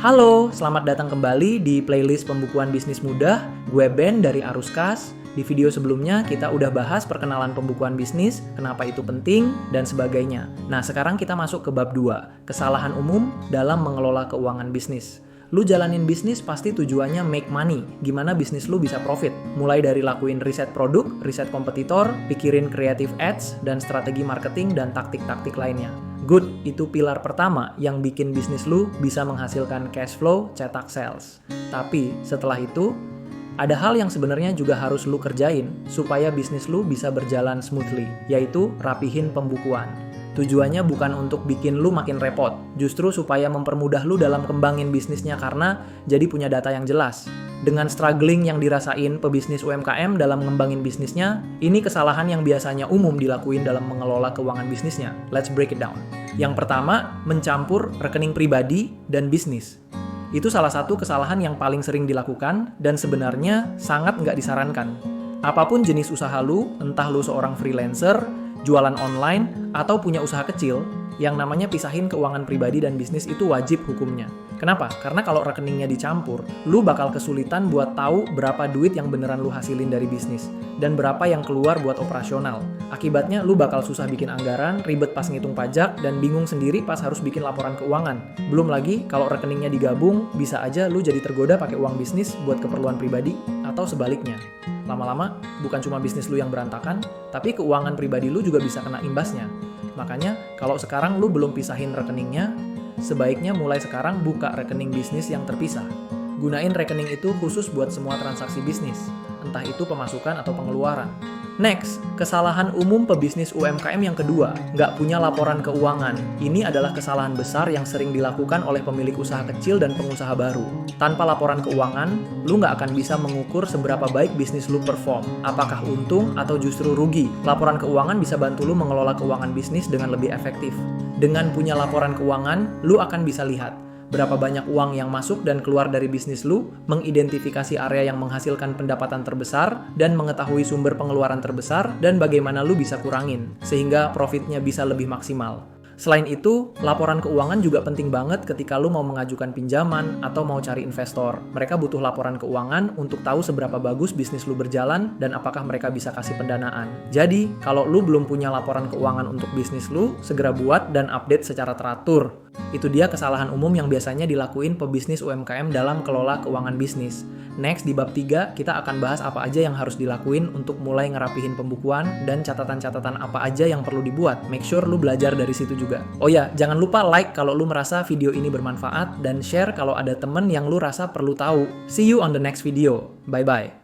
Halo, selamat datang kembali di playlist pembukuan bisnis mudah. Gue Ben dari Aruskas. Di video sebelumnya kita udah bahas perkenalan pembukuan bisnis, kenapa itu penting, dan sebagainya. Nah, sekarang kita masuk ke bab 2, kesalahan umum dalam mengelola keuangan bisnis. Lu jalanin bisnis pasti tujuannya make money, gimana bisnis lu bisa profit. Mulai dari lakuin riset produk, riset kompetitor, pikirin creative ads, dan strategi marketing dan taktik-taktik lainnya. Good, itu pilar pertama yang bikin bisnis lu bisa menghasilkan cash flow, cetak sales. Tapi setelah itu, ada hal yang sebenarnya juga harus lu kerjain supaya bisnis lu bisa berjalan smoothly, yaitu rapihin pembukuan. Tujuannya bukan untuk bikin lu makin repot, justru supaya mempermudah lu dalam kembangin bisnisnya karena jadi punya data yang jelas. Dengan struggling yang dirasain pebisnis UMKM dalam ngembangin bisnisnya, ini kesalahan yang biasanya umum dilakuin dalam mengelola keuangan bisnisnya. Let's break it down. Yang pertama, mencampur rekening pribadi dan bisnis. Itu salah satu kesalahan yang paling sering dilakukan dan sebenarnya sangat nggak disarankan. Apapun jenis usaha lu, entah lu seorang freelancer, jualan online, atau punya usaha kecil, yang namanya pisahin keuangan pribadi dan bisnis itu wajib hukumnya. Kenapa? Karena kalau rekeningnya dicampur, lu bakal kesulitan buat tahu berapa duit yang beneran lu hasilin dari bisnis, dan berapa yang keluar buat operasional. Akibatnya lu bakal susah bikin anggaran, ribet pas ngitung pajak, dan bingung sendiri pas harus bikin laporan keuangan. Belum lagi, kalau rekeningnya digabung, bisa aja lu jadi tergoda pakai uang bisnis buat keperluan pribadi, atau sebaliknya. Lama-lama, bukan cuma bisnis lu yang berantakan, tapi keuangan pribadi lu juga bisa kena imbasnya. Makanya, kalau sekarang lu belum pisahin rekeningnya, sebaiknya mulai sekarang buka rekening bisnis yang terpisah. Gunain rekening itu khusus buat semua transaksi bisnis, entah itu pemasukan atau pengeluaran. Next, kesalahan umum pebisnis UMKM yang kedua, nggak punya laporan keuangan. Ini adalah kesalahan besar yang sering dilakukan oleh pemilik usaha kecil dan pengusaha baru. Tanpa laporan keuangan, lu nggak akan bisa mengukur seberapa baik bisnis lu perform, apakah untung atau justru rugi. Laporan keuangan bisa bantu lu mengelola keuangan bisnis dengan lebih efektif. Dengan punya laporan keuangan, lu akan bisa lihat berapa banyak uang yang masuk dan keluar dari bisnis lu, mengidentifikasi area yang menghasilkan pendapatan terbesar, dan mengetahui sumber pengeluaran terbesar, dan bagaimana lu bisa kurangin, sehingga profitnya bisa lebih maksimal. Selain itu, laporan keuangan juga penting banget ketika lu mau mengajukan pinjaman atau mau cari investor. Mereka butuh laporan keuangan untuk tahu seberapa bagus bisnis lu berjalan dan apakah mereka bisa kasih pendanaan. Jadi, kalau lu belum punya laporan keuangan untuk bisnis lu, segera buat dan update secara teratur. Itu dia kesalahan umum yang biasanya dilakuin pebisnis UMKM dalam kelola keuangan bisnis. Next, di bab 3, kita akan bahas apa aja yang harus dilakuin untuk mulai ngerapihin pembukuan dan catatan-catatan apa aja yang perlu dibuat. Make sure lu belajar dari situ juga. Oh ya, jangan lupa like kalau lu merasa video ini bermanfaat dan share kalau ada temen yang lu rasa perlu tahu. See you on the next video. Bye-bye.